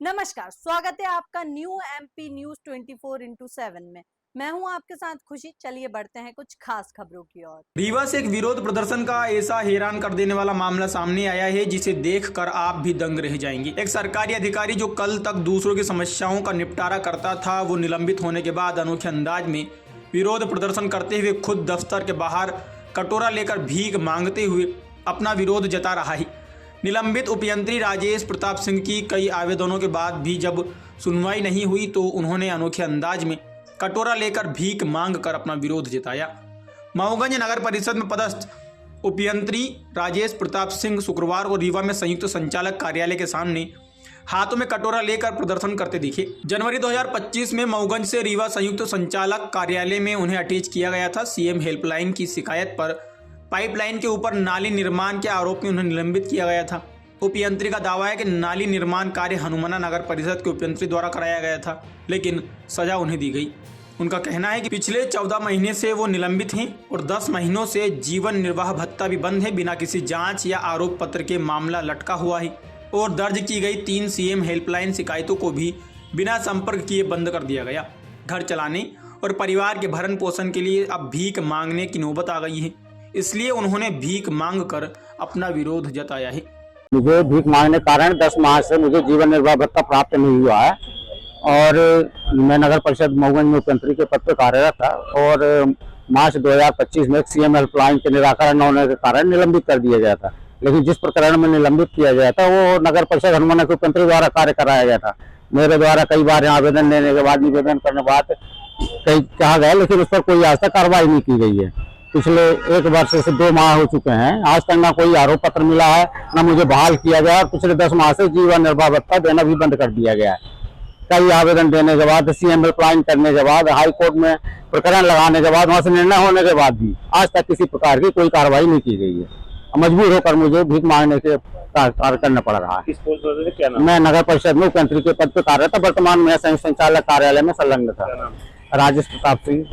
नमस्कार, स्वागत है आपका न्यू एमपी न्यूज 24x7 में। मैं हूं आपके साथ खुशी। चलिए बढ़ते हैं कुछ खास खबरों की ओर। रीवा से एक विरोध प्रदर्शन का ऐसा हैरान कर देने वाला मामला सामने आया है जिसे देखकर आप भी दंग रह जाएंगे। एक सरकारी अधिकारी जो कल तक दूसरों की समस्याओं का निपटारा करता था, वो निलंबित होने के बाद अनोखे अंदाज में विरोध प्रदर्शन करते हुए खुद दफ्तर के बाहर कटोरा लेकर भीख मांगते हुए अपना विरोध जता रहा है। निलंबित उपयंत्री राजेश प्रताप सिंह की कई आवेदनों के बाद भी जब सुनवाई नहीं हुई तो उन्होंने अनोखे अंदाज में कटोरा लेकर भीख मांग कर अपना विरोध जताया। मऊगंज नगर परिषद में पदस्थ उपयंत्री राजेश प्रताप सिंह शुक्रवार को रीवा में संयुक्त संचालक कार्यालय के सामने हाथों में कटोरा लेकर प्रदर्शन करते दिखे। जनवरी 2025 में मऊगंज से रीवा संयुक्त संचालक कार्यालय में उन्हें अटैच किया गया था। सीएम हेल्पलाइन की शिकायत पर पाइपलाइन के ऊपर नाली निर्माण के आरोप में उन्हें निलंबित किया गया था। उपयंत्री का दावा है कि नाली निर्माण कार्य हनुमाना नगर परिषद के उपयंत्री द्वारा कराया गया था, लेकिन सजा उन्हें दी गई। उनका कहना है कि पिछले 14 महीने से वो निलंबित हैं और 10 महीनों से जीवन निर्वाह भत्ता भी बंद है। बिना किसी जांच या आरोप पत्र के मामला लटका हुआ है और दर्ज की गई 3 सीएम हेल्पलाइन शिकायतों को भी बिना संपर्क किए बंद कर दिया गया। घर चलाने और परिवार के भरण पोषण के लिए अब भीख मांगने की नौबत आ गई है, इसलिए उन्होंने भीख मांग कर अपना विरोध जताया है। मुझे भीख मांगने के कारण 10 माह से मुझे जीवन निर्वाह भत्ता प्राप्त नहीं हुआ है और मैं नगर परिषद मऊगंज में उपयंत्री के पद पर कार्यरत था और मार्च 2025 में सीएम हेल्पलाइन के निराकरण न होने के कारण निलंबित कर दिया गया था। लेकिन जिस प्रकरण में निलंबित किया गया था वो नगर परिषद हनुमाना के उपयंत्री द्वारा कार्य कराया गया था। मेरे द्वारा कई बार आवेदन देने के बाद, निवेदन करने के बाद कई कहा गया, लेकिन उस पर कोई आज तक कार्रवाई नहीं की गई है। पिछले 1 वर्ष से 2 माह हो चुके हैं, आज तक ना कोई आरोप पत्र मिला है, ना मुझे बहाल किया गया और पिछले 10 माह से जीवन निर्वाह भत्ता देना भी बंद कर दिया गया है। कई आवेदन देने के बाद, सीएम हेल्पलाइन करने के बाद, हाई कोर्ट में प्रकरण लगाने के बाद, वहां से निर्णय होने के बाद भी आज तक किसी प्रकार की कोई कार्रवाई नहीं की गई है। मजबूर होकर मुझे भीख मांगने के कार्य करना पड़ रहा है। क्या नाम? मैं नगर परिषद में उपयंत्री के पद पर कार्यरत था। वर्तमान में संयुक्त संचालक कार्यालय में संलग्न था। राजेश प्रताप सिंह।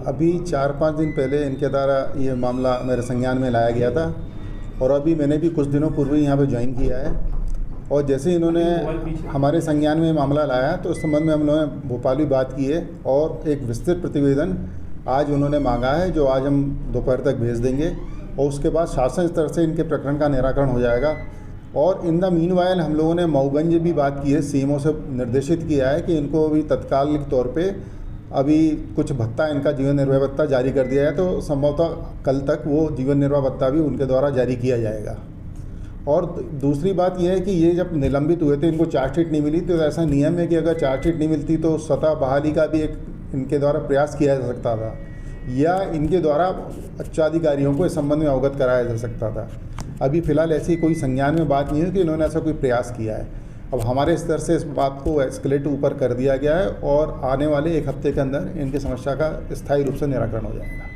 अभी 4-5 दिन पहले इनके द्वारा ये मामला मेरे संज्ञान में लाया गया था और अभी मैंने भी कुछ दिनों पूर्व यहाँ पे ज्वाइन किया है और जैसे ही इन्होंने हमारे संज्ञान में मामला लाया तो उस संबंध में हम लोगों ने भोपाल भी बात की है और एक विस्तृत प्रतिवेदन आज उन्होंने मांगा है जो आज हम दोपहर तक भेज देंगे और उसके बाद शासन स्तर से इनके प्रकरण का निराकरण हो जाएगा। और इन द मीनवाइल हम लोगों ने मऊगंज भी बात की है, सीएमओ से निर्देशित किया है कि इनको अभी तत्कालिक तौर पर अभी कुछ भत्ता, इनका जीवन निर्वाह भत्ता जारी कर दिया है, तो संभवतः कल तक वो जीवन निर्वाह भत्ता भी उनके द्वारा जारी किया जाएगा। और दूसरी बात यह है कि ये जब निलंबित हुए थे, इनको चार्जशीट नहीं मिली, तो ऐसा नियम है कि अगर चार्जशीट नहीं मिलती तो स्वतः बहाली का भी एक इनके द्वारा प्रयास किया जा सकता था या इनके द्वारा उच्चाधिकारियों को इस संबंध में अवगत कराया जा सकता था। अभी फ़िलहाल ऐसी कोई संज्ञान में बात नहीं है कि इन्होंने ऐसा कोई प्रयास किया है। अब हमारे स्तर से इस बात को एस्केलेट ऊपर कर दिया गया है और आने वाले 1 हफ्ते के अंदर इनकी समस्या का स्थायी रूप से निराकरण हो जाएगा।